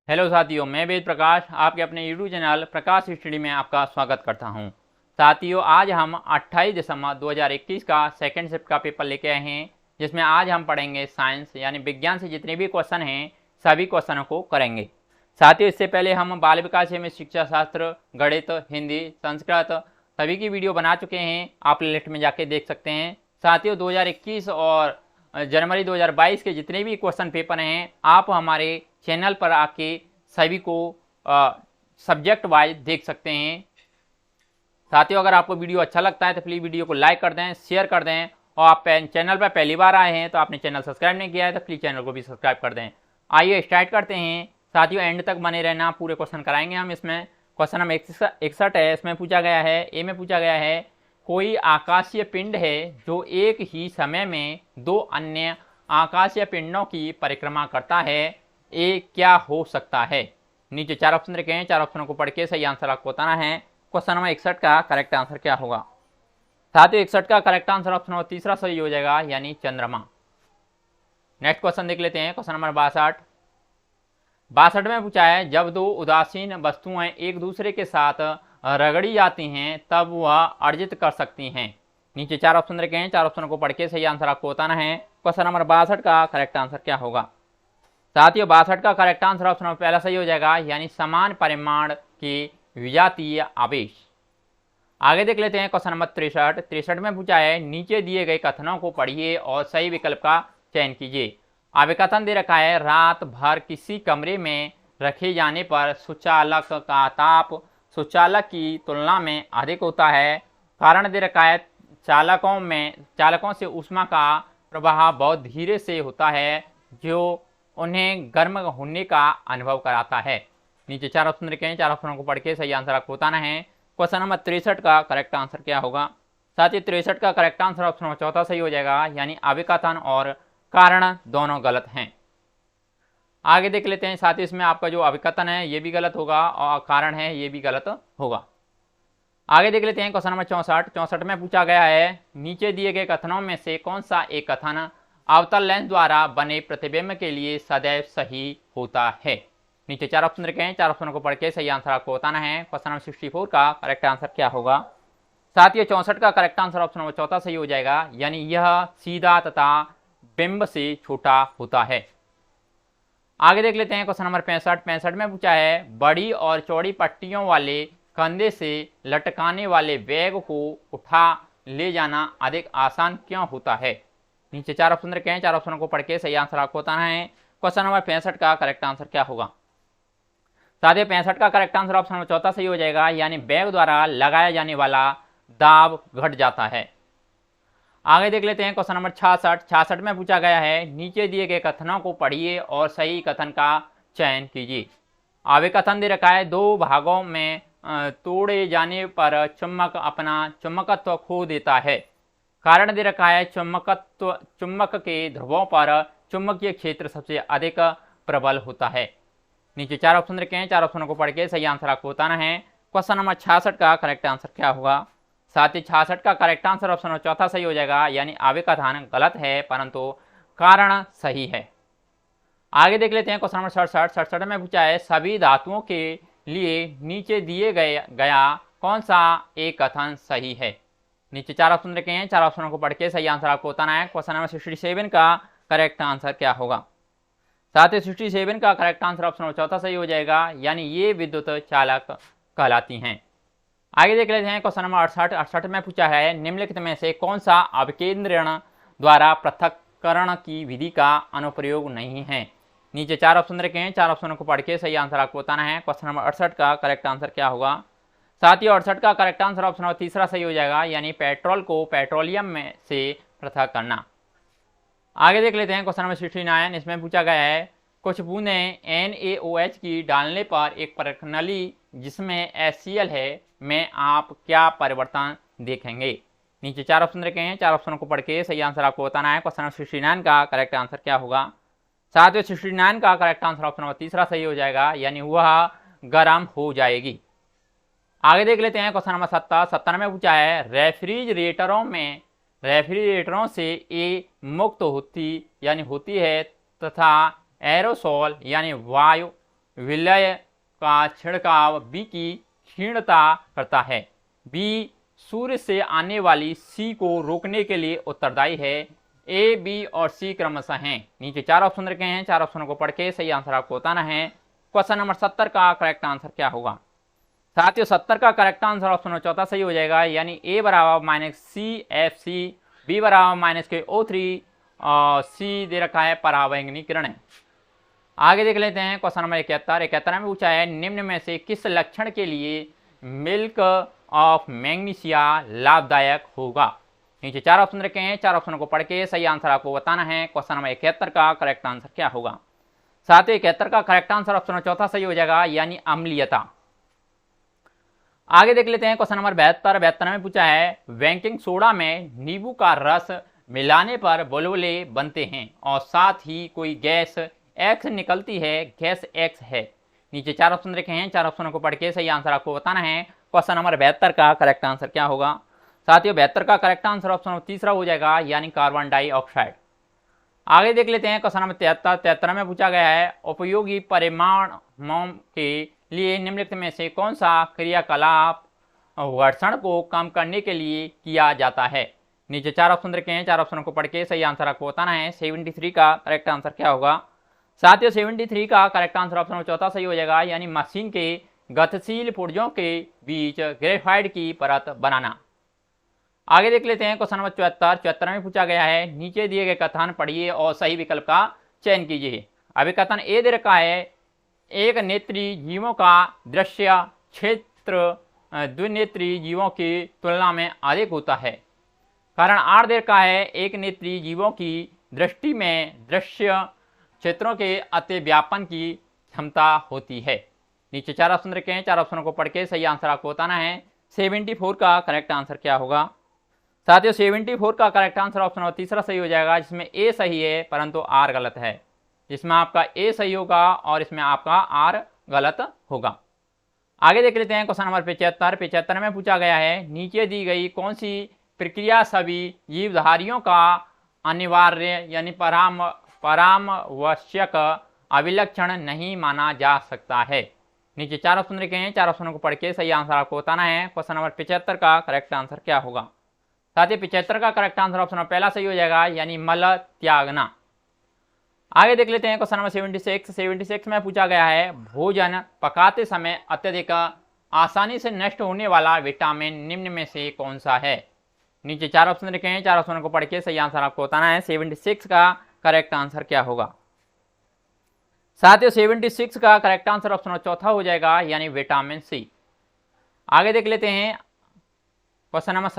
Hello साथियों, मैं वेद प्रकाश आपके अपने यूट्यूब चैनल प्रकाश स्टडी में आपका स्वागत करता हूं। साथियों, आज हम 28 दिसंबर 2021 का सेकंड शिफ्ट का पेपर लेके आए हैं, जिसमें आज हम पढ़ेंगे साइंस यानी विज्ञान से जितने भी क्वेश्चन हैं सभी क्वेश्चनों को करेंगे। साथियों, इससे पहले हम बाल विकास एवं शिक्षा शास्त्र, गणित, हिंदी, संस्कृत सभी की वीडियो बना चुके हैं। आप प्लेलिस्ट में जाके देख सकते हैं। साथियों, 2021 और जनवरी 2022 के जितने भी क्वेश्चन पेपर हैं आप हमारे चैनल पर आके सभी को सब्जेक्ट वाइज देख सकते हैं। साथियों, अगर आपको वीडियो अच्छा लगता है तो प्लीज़ वीडियो को लाइक कर दें, शेयर कर दें, और आप चैनल पर पहली बार आए हैं तो आपने चैनल सब्सक्राइब नहीं किया है तो प्लीज़ चैनल को भी सब्सक्राइब कर दें। आइए स्टार्ट करते हैं। साथियों, एंड तक बने रहना, पूरे क्वेश्चन कराएंगे हम। इसमें क्वेश्चन नंबर 61 है। इसमें पूछा गया है, ए में पूछा गया है, कोई आकाशीय पिंड है जो एक ही समय में दो अन्य आकाशीय पिंडों की परिक्रमा करता है, ए क्या हो सकता है। नीचे चार ऑप्शन रखे हैं, चार ऑप्शनों को पढ़ के सही आंसर आपको बताना है। क्वेश्चन नंबर 61 का करेक्ट आंसर क्या होगा। साथियों, 61 का करेक्ट आंसर ऑप्शन नंबर तीसरा सही हो जाएगा, यानी चंद्रमा। नेक्स्ट क्वेश्चन देख लेते हैं। क्वेश्चन नंबर 62 में पूछा है, जब दो उदासीन वस्तुएं एक दूसरे के साथ रगड़ी जाती हैं तब वह अर्जित कर सकती हैं। नीचे चार ऑप्शन रखे हैं, चार ऑप्शनों को पढ़ के सही आंसर आपको बताना है। क्वेश्चन नंबर 62 का करेक्ट आंसर क्या होगा। साथियों, 62 का करेक्ट आंसर ऑप्शन नंबर पहला सही हो जाएगा, यानी समान परिमाण के विजातीय आवेश। आगे देख लेते हैं। क्वेश्चन नंबर 63 में पूछा है, नीचे दिए गए कथनों को पढ़िए और सही विकल्प का चयन कीजिए। आगे कथन दे रखा है, रात भर किसी कमरे में रखे जाने पर सुचालक का ताप सुचालक की तुलना में अधिक होता है। कारण दे रखा है, चालकों से ऊष्मा का प्रवाह बहुत धीरे से होता है जो उन्हें गर्म होने का अनुभव कराता है। नीचे चार ऑप्शन रखे हैं, चार ऑप्शनों को पढ़ के सही आंसर आपको बताना है। क्वेश्चन नंबर 63 का करेक्ट आंसर क्या होगा। साथ ही 63 का करेक्ट आंसर ऑप्शन नंबर चौथा सही हो जाएगा, यानी अभिकथन और कारण दोनों गलत हैं। आगे देख लेते हैं। साथ ही इसमें आपका जो अभिकथन है ये भी गलत होगा और कारण है ये भी गलत होगा। आगे देख लेते हैं। क्वेश्चन नंबर 64 में पूछा गया है, नीचे दिए गए कथनों में से कौन सा एक कथन अवतल लेंस द्वारा बने प्रतिबिंब के लिए सदैव सही होता है। नीचे चार ऑप्शन रखे हैं, चार ऑप्शनों को पढ़ के सही आंसर आपको बताना है। क्वेश्चन नंबर 64 का करेक्ट आंसर क्या होगा। साथ ही 64 का करेक्ट आंसर ऑप्शन नंबर चौथा सही हो जाएगा, यानी यह सीधा तथा बिंब से छोटा होता है। आगे देख लेते हैं। क्वेश्चन नंबर 65 में पूछा है, बड़ी और चौड़ी पट्टियों वाले कंधे से लटकाने वाले बैग को उठा ले जाना अधिक आसान क्यों होता है। नीचे चार ऑप्शन रखे हैं, चार ऑप्शनों को पढ़ के सही आंसर आपको बताना है। क्वेश्चन नंबर 65 का करेक्ट आंसर क्या होगा। साथियों, 65 का करेक्ट आंसर ऑप्शन नंबर चौथा सही हो जाएगा, यानी बैग द्वारा लगाया जाने वाला दाब घट जाता है। आगे देख लेते हैं। क्वेश्चन नंबर 66 में पूछा गया है, नीचे दिए गए कथनों को पढ़िए और सही कथन का चयन कीजिए। आगे कथन दे रखा है, दो भागों में तोड़े जाने पर चुम्बक अपना चुंबकत्व खो देता है। कारण दे रखा है, चुंबक के ध्रुवों पर चुंबकीय क्षेत्र सबसे अधिक प्रबल होता है। नीचे चार ऑप्शन रखे हैं, चार ऑप्शनों को पढ़ के सही आंसर आपको बताना है। क्वेश्चन नंबर 66 का करेक्ट आंसर क्या होगा। साथ ही 66 का करेक्ट आंसर ऑप्शन नंबर चौथा सही हो जाएगा, यानी आगे का कथन गलत है परंतु कारण सही है। आगे देख लेते हैं। क्वेश्चन नंबर 67 में पूछा है, सभी धातुओं के लिए नीचे दिए गया कौन सा एक कथन सही है। नीचे चार ऑप्शन रखे हैं, चार ऑप्शनों को पढ़ के सही आंसर आपको बताना है। क्वेश्चन नंबर 67 का करेक्ट आंसर क्या होगा। साथ ही 67 का करेक्ट आंसर ऑप्शन नंबर चौथा सही हो जाएगा, यानी ये विद्युत चालक कहलाती हैं। आगे देख लेते हैं। क्वेश्चन नंबर 68 में पूछा है, निम्नलिखित में से कौन सा अभिकेंद्रण द्वारा पृथक्करण की विधि का अनुप्रयोग नहीं है। नीचे चार ऑप्शन रखे हैं, चार ऑप्शनों को पढ़ के सही आंसर आपको बताना है। क्वेश्चन नंबर 68 का करेक्ट आंसर क्या होगा। साथ ही 68 का करेक्ट आंसर ऑप्शन नंबर तीसरा सही हो जाएगा, यानी पेट्रोल को पेट्रोलियम में से पृथक करना। आगे देख लेते हैं। क्वेश्चन नंबर 69, इसमें पूछा गया है, कुछ बूंदें NaOH की डालने पर एक प्रणाली जिसमें HCl है में आप क्या परिवर्तन देखेंगे। नीचे चार ऑप्शन रखे हैं, चार ऑप्शनों को पढ़ के सही आंसर आपको बताना है। क्वेश्चन नंबर 69 का करेक्ट आंसर क्या होगा। साथ ही 69 का करेक्ट आंसर ऑप्शन नंबर तीसरा सही हो जाएगा, यानी वह गर्म हो जाएगी। आगे देख लेते हैं। क्वेश्चन नंबर 70 में पूछा है, रेफ्रिजरेटरों से ए मुक्त होती है तथा एरोसोल यानी विलय का छिड़काव बी की क्षीणता करता है। बी सूर्य से आने वाली सी को रोकने के लिए उत्तरदायी है। ए, बी और सी क्रमशः हैं। नीचे 4 ऑप्शन रखे हैं, 4 ऑप्शनों को पढ़ के सही आंसर आपको बताना है। क्वेश्चन नंबर 70 का करेक्ट आंसर क्या होगा? साथियों 70 का करेक्ट आंसर ऑप्शन नंबर चौथा सही हो जाएगा, यानी ए बराबर -CFC, बी बराबर -KO3 और सी दे रखा है परावैंगनी किरण। आगे देख लेते हैं क्वेश्चन नंबर 71 में पूछा है निम्न में से किस लक्षण के लिए मिल्क ऑफ मैग्नीशिया लाभदायक होगा? नीचे 4 ऑप्शन रखे हैं, 4 ऑप्शनों को पढ़ के सही आंसर आपको बताना है। क्वेश्चन नंबर 71 का करेक्ट आंसर क्या होगा? साथ ही 71 का करेक्ट आंसर ऑप्शन चौथा सही हो जाएगा, यानी अम्लीयता। आगे देख लेते हैं क्वेश्चन नंबर 72 में पूछा है बेकिंग सोडा में नींबू का रस मिलाने पर बुलबुले बनते हैं और साथ ही कोई गैस एक्स निकलती है, गैस एक्स है। नीचे 4 ऑप्शन रखे हैं, 4 ऑप्शनों को पढ़ के सही आंसर आपको बताना है। क्वेश्चन नंबर 72 का करेक्ट आंसर क्या होगा? साथियों 72 का करेक्ट आंसर ऑप्शन तीसरा हो जाएगा, यानी कार्बन डाइऑक्साइड। आगे देख लेते हैं क्वेश्चन नंबर 73 में पूछा गया है उपयोगी परिमाणों के लिए निम्नलिखित में से कौन सा क्रियाकलाप घर्षण को कम करने के लिए किया जाता है? नीचे 4 ऑप्शन रखे हैं, 4 ऑप्शनों को पढ़ के सही आंसर आपको बताना है। 73 का करेक्ट आंसर क्या होगा? साथियों 73 का करेक्ट आंसर ऑप्शन चौथा सही हो जाएगा, यानी मशीन के गतिशील पुर्जों के बीच ग्रेफाइट की परत बनाना। आगे देख लेते हैं क्वेश्चन नंबर 74 में पूछा गया है नीचे दिए गए कथन पढ़िए और सही विकल्प का चयन कीजिए। अभी कथन ए दे रखा है एक नेत्री जीवों का दृश्य क्षेत्र द्विनेत्री जीवों की तुलना में अधिक होता है। कारण आर दे रखा है एक नेत्री जीवों की दृष्टि में दृश्य क्षेत्रों के अतिव्यापन की क्षमता होती है। नीचे 4 ऑप्शन रखे हैं, 4 ऑप्शनों को पढ़ के सही आंसर आपको बताना है। 74 का करेक्ट आंसर क्या होगा? साथियों 74 का करेक्ट आंसर ऑप्शन तीसरा सही हो जाएगा, जिसमें ए सही है परंतु आर गलत है। जिसमें आपका ए सही होगा और इसमें आपका आर गलत होगा। आगे देख लेते हैं क्वेश्चन नंबर 75 में पूछा गया है नीचे दी गई कौन सी प्रक्रिया सभी जीवधारियों का अनिवार्य यानी परामर्शक अभिलक्षण नहीं माना जा सकता है। नीचे 4 ऑप्शन रखे हैं, 4 ऑप्शनों को पढ़ के सही आंसर आपको बताना है। क्वेश्चन नंबर 75 का करेक्ट आंसर क्या होगा? साथ ही 75 का करेक्ट आंसर ऑप्शन पहला सही हो जाएगा, यानी मल त्यागना। आगे देख लेते हैं क्वेश्चन नंबर 76 में पूछा गया है भोजन पकाते समय अत्यधिक आसानी से नष्ट होने वाला विटामिन निम्न में से कौन सा है? नीचे 4 ऑप्शन रखे हैं, 4 ऑप्शनों को पढ़ के सही आंसर आपको बताना है। 76 का करेक्ट आंसर क्या होगा? साथियों 76 का करेक्ट आंसर ऑप्शन चौथा हो जाएगा, यानी विटामिन सी। आगे देख लेते हैं क्वेश्चन नंबर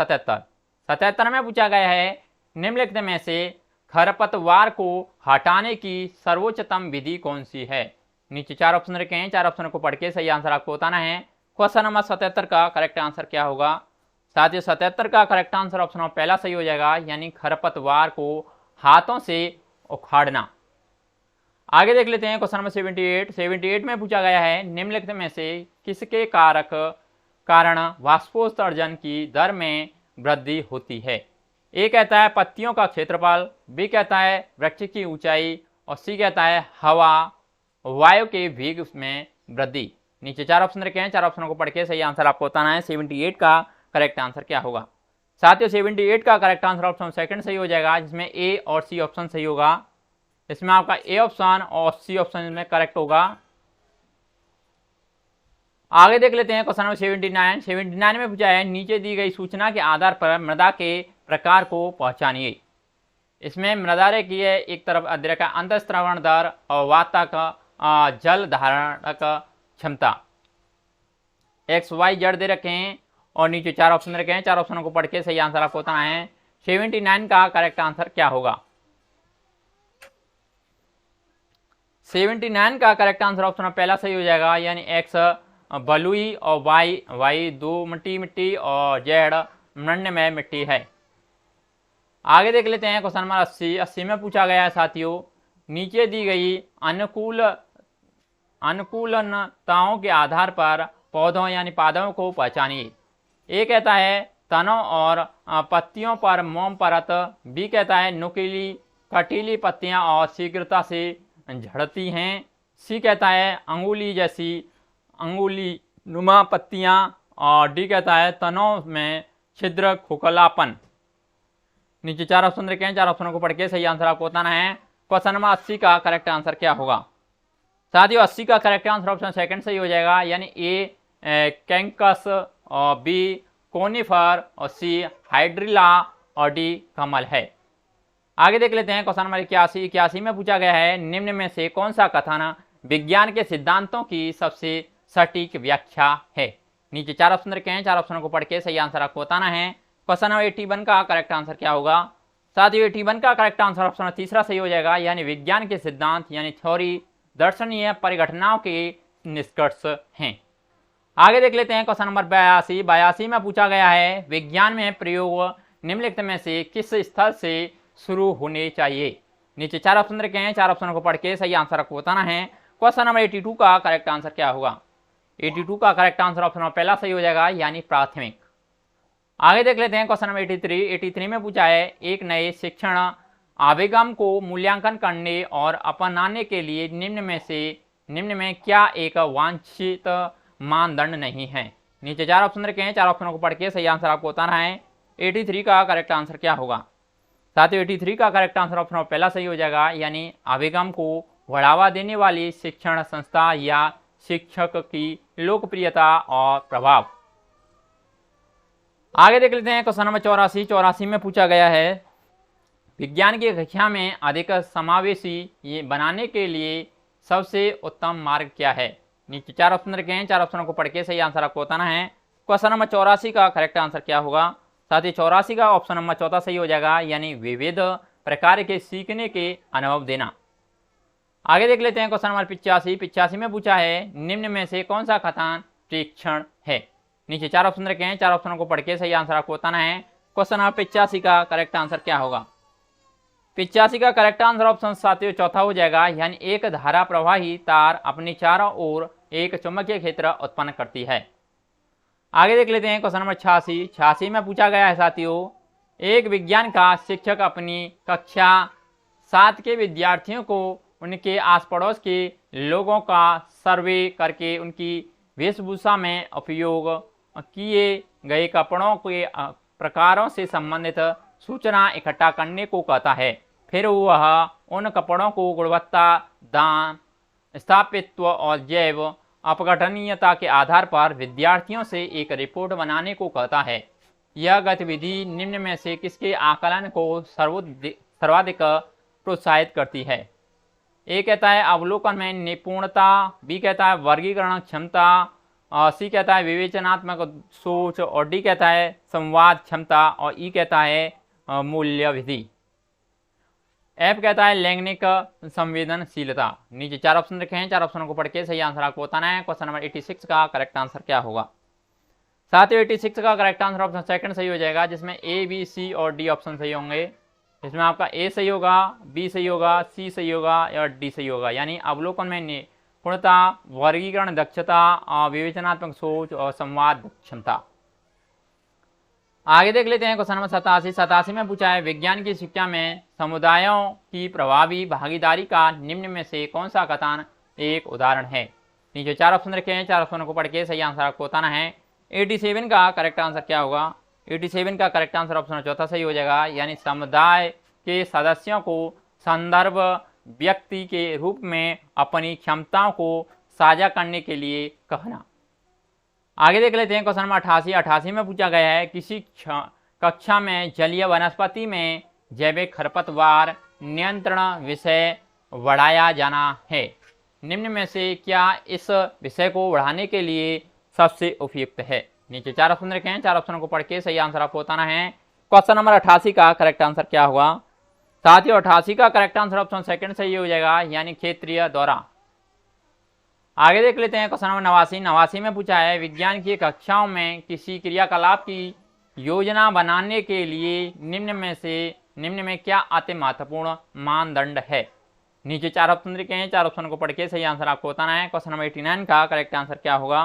77 में पूछा गया है निम्नलिखित में से खरपतवार को हटाने की सर्वोच्चतम विधि कौन सी है? नीचे 4 ऑप्शन रखे हैं, 4 ऑप्शनों को पढ़ के सही आंसर आपको बताना है। क्वेश्चन नंबर 77 का करेक्ट आंसर क्या होगा? साथियों 77 का करेक्ट आंसर ऑप्शन पहला सही हो जाएगा, यानी खरपतवार को हाथों से उखाड़ना। आगे देख लेते हैं क्वेश्चन नंबर 78 में पूछा गया है निम्नलिखित में से किसके कारण वाष्पोत्सर्जन की दर में वृद्धि होती है? ए कहता है पत्तियों का क्षेत्रफल, बी कहता है वृक्ष की ऊंचाई और सी कहता है हवा वायु के वेग में वृद्धि। नीचे 4 ऑप्शन रखे हैं, 4 ऑप्शनों को पढ़ के सही आंसर आपको बताना है। 78 का करेक्ट आंसर क्या होगा? साथियों 78 का करेक्ट आंसर ऑप्शन सेकंड सही हो जाएगा, जिसमें ए और सी ऑप्शन सही होगा। इसमें आपका ए ऑप्शन और सी ऑप्शन में करेक्ट होगा। आगे देख लेते हैं क्वेश्चन नंबर 79 में पूछा है नीचे दी गई सूचना के आधार पर मृदा के प्रकार को पहचानिए। इसमें मृदा की है एक तरफ अद्रक अंतःस्रवण दर और वातक जल धारणक क्षमता XYZ दे रखे हैं और नीचे 4 ऑप्शन रखे हैं, 4 ऑप्शनों को पढ़ के सही आंसर आपको बताना है। 79 का करेक्ट आंसर क्या होगा? 79 का करेक्ट आंसर ऑप्शन पहला सही हो जाएगा, यानी X बलुई और Y दो मिट्टी और Z मृण्मय मिट्टी है। आगे देख लेते हैं क्वेश्चन नंबर 80 में पूछा गया है साथियों नीचे दी गई अनुकूलनताओं के आधार पर पौधों यानी पादपों को पहचानिए। ए कहता है तनों और पत्तियों पर मोम परत, बी कहता है नुकीली कटीली पत्तियां और शीघ्रता से झड़ती हैं, सी कहता है अंगुली जैसी अंगुली नुमा पत्तियां, और डी कहता है तनों में छिद्र खोखलापन। नीचे 4 ऑप्शन रखे हैं, 4 ऑप्शनों को पढ़ के सही आंसर आपको बताना है। क्वेश्चन नंबर 80 का करेक्ट आंसर क्या होगा? साथियों 80 का करेक्ट आंसर ऑप्शन सेकंड सही हो जाएगा, यानी ए कैंकस, और बी कोनिफर, और सी हाइड्रिला, और डी कमल है। आगे देख लेते हैं क्वेश्चन नंबर 81 में पूछा गया है निम्न में से कौन सा कथन विज्ञान के सिद्धांतों की सबसे सटीक व्याख्या है? नीचे 4 ऑप्शन रखे हैं, 4 ऑप्शनों को पढ़ के सही आंसर आपको बताना है। क्वेश्चन नंबर 81 का करेक्ट आंसर क्या होगा? साथियों 81 का करेक्ट आंसर ऑप्शन तीसरा सही हो जाएगा, यानी विज्ञान के सिद्धांत यानी थ्योरी दर्शनीय परिघटनाओं के निष्कर्ष हैं। आगे देख लेते हैं क्वेश्चन नंबर 82 में पूछा गया है विज्ञान में प्रयोग निम्नलिखित में से किस स्थल से शुरू होने चाहिए? नीचे 4 ऑप्शन रखे हैं, 4 ऑप्शनों को पढ़ के सही आंसर आपको बताना है। क्वेश्चन नंबर 82 का करेक्ट आंसर क्या होगा? 82 का करेक्ट आंसर ऑप्शन पहला सही हो जाएगा, यानी प्राथमिक। आगे देख लेते हैं क्वेश्चन नंबर 83 में पूछा है एक नए शिक्षण आवेगम को मूल्यांकन करने और अपनाने के लिए निम्न में क्या एक वांछित मानदंड नहीं है? नीचे 4 ऑप्शन रखे हैं, 4 ऑप्शनों को पढ़ के सही आंसर आपको बताना है। 83 का करेक्ट आंसर क्या होगा? साथियों 83 का करेक्ट आंसर ऑप्शन पहला सही हो जाएगा, यानी आवेगम को बढ़ावा देने वाली शिक्षण संस्था या शिक्षक की लोकप्रियता और प्रभाव। आगे देख लेते हैं क्वेश्चन नंबर 84 में पूछा गया है विज्ञान की कक्षा में अधिक समावेशी ये बनाने के लिए सबसे उत्तम मार्ग क्या है? नीचे 4 ऑप्शन रखे हैं, 4 ऑप्शनों को पढ़ के सही आंसर आपको बताना है। क्वेश्चन नंबर 84 का करेक्ट आंसर क्या होगा? साथ ही 84 का ऑप्शन नंबर 14 सही हो जाएगा, यानी विविध प्रकार के सीखने के अनुभव देना। आगे देख लेते हैं क्वेश्चन नंबर 85 में पूछा है निम्न में से कौन सा कथन प्रेक्षण है? नीचे 4 ऑप्शन रखे हैं, 4 ऑप्शनों को पढ़ के सही आंसर आपको बताना है। क्वेश्चन नंबर 85 का करेक्ट आंसर क्या होगा? 85 का करेक्ट आंसर ऑप्शन साथियों चौथा हो जाएगा, यानी एक धारा प्रवाही तार अपनी चारों ओर एक चुंबकीय क्षेत्र उत्पन्न करती है। आगे देख लेते हैं क्वेश्चन नंबर 86 में पूछा गया है साथियों एक विज्ञान का शिक्षक अपनी कक्षा 7 के विद्यार्थियों को उनके आस पड़ोस के लोगों का सर्वे करके उनकी वेशभूषा में उपयोग किए गए कपड़ों के प्रकारों से संबंधित सूचना इकट्ठा करने को कहता है। फिर वह उन कपड़ों को गुणवत्ता, दाम, स्थापित्व और जैव अपघटनीयता के आधार पर विद्यार्थियों से एक रिपोर्ट बनाने को कहता है। यह गतिविधि निम्न में से किसके आकलन को सर्वाधिक प्रोत्साहित करती है? ए कहता है अवलोकन में निपुणता, बी कहता है वर्गीकरण क्षमता, सी कहता है विवेचनात्मक सोच, और डी कहता है संवाद क्षमता, और ई कहता है मूल्य विधि। एफ कहता है लैंगिक संवेदनशीलता। नीचे 4 ऑप्शन रखे हैं, 4 ऑप्शनों को पढ़ के सही आंसर आपको बताना है। क्वेश्चन नंबर 86 का करेक्ट आंसर क्या होगा? साथियों 86 का करेक्ट आंसर ऑप्शन सेकंड सही हो जाएगा, जिसमें ए, बी, सी और डी ऑप्शन सही होंगे। इसमें आपका ए सही होगा, बी सही होगा, सी सही होगा और डी सही होगा, यानी अवलोकन में निपुणता, वर्गीकरण दक्षता, विवेचनात्मक सोच और संवाद क्षमता। आगे देख लेते हैं क्वेश्चन नंबर 87 में पूछा है विज्ञान की शिक्षा में समुदायों की प्रभावी भागीदारी का निम्न में से कौन सा कथन एक उदाहरण है? नीचे 4 ऑप्शन रखे हैं, 4 ऑप्शनों को पढ़ के सही आंसर आपको बताना है। 87 का करेक्ट आंसर क्या होगा? 87 का करेक्ट आंसर ऑप्शन चौथा सही हो जाएगा, यानी समुदाय के सदस्यों को संदर्भ व्यक्ति के रूप में अपनी क्षमताओं को साझा करने के लिए कहना। आगे देख लेते हैं क्वेश्चन नंबर 88 में पूछा गया है किसी कक्षा में जलीय वनस्पति में जैविक खरपतवार नियंत्रण विषय बढ़ाया जाना है। निम्न में से क्या इस विषय को बढ़ाने के लिए सबसे उपयुक्त है? नीचे 4 ऑप्शन रखे हैं, 4 ऑप्शनों को पढ़ के सही आंसर आपको बताना है। क्वेश्चन नंबर 88 का करेक्ट आंसर क्या होगा? साथियों 88 का करेक्ट आंसर ऑप्शन सेकंड सही हो जाएगा, यानी क्षेत्रीय दौरा। आगे देख लेते हैं क्वेश्चन नंबर 89 में पूछा है विज्ञान की कक्षाओं में किसी क्रियाकलाप की योजना बनाने के लिए निम्न में क्या अति महत्वपूर्ण मानदंड है? नीचे 4 ऑप्शन रखे हैं, 4 ऑप्शन को पढ़ के सही आंसर आपको बताना है। क्वेश्चन नंबर 89 का करेक्ट आंसर क्या होगा?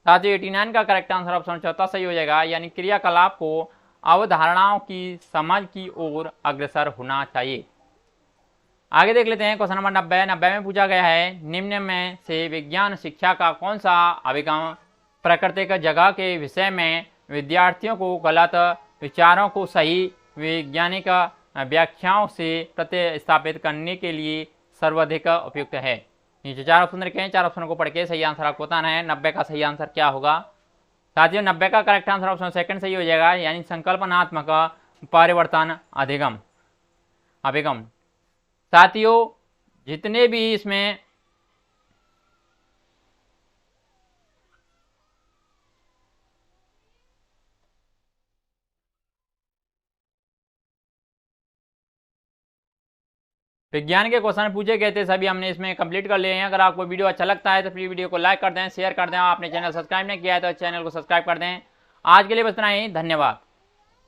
साथियों 89 का करेक्ट आंसर ऑप्शन चौथा सही हो जाएगा, यानी क्रियाकलाप को अवधारणाओं की समझ की ओर अग्रसर होना चाहिए। आगे देख लेते हैं क्वेश्चन नंबर 90 में पूछा गया है, निम्न में से विज्ञान शिक्षा का कौन सा अभिगम प्राकृतिक जगह के विषय में विद्यार्थियों को गलत विचारों को सही वैज्ञानिक व्याख्याओं से प्रतिस्थापित करने के लिए सर्वाधिक उपयुक्त है। नीचे 4 ऑप्शन रखे हैं, 4 ऑप्शनों को पढ़ के सही आंसर आपको बताना है। 90 का सही आंसर क्या होगा साथियों? 90 का करेक्ट आंसर ऑप्शन सेकंड सही हो जाएगा, यानी संकल्पनात्मक परिवर्तन अभिगम। साथियों जितने भी इसमें विज्ञान के क्वेश्चन पूछे गए थे सभी हमने इसमें कंप्लीट कर लिए हैं। अगर आपको वीडियो अच्छा लगता है तो प्लीज वीडियो को लाइक कर दें, शेयर कर दें। आपने चैनल सब्सक्राइब नहीं किया है तो चैनल को सब्सक्राइब कर दें। आज के लिए बस इतना ही, धन्यवाद।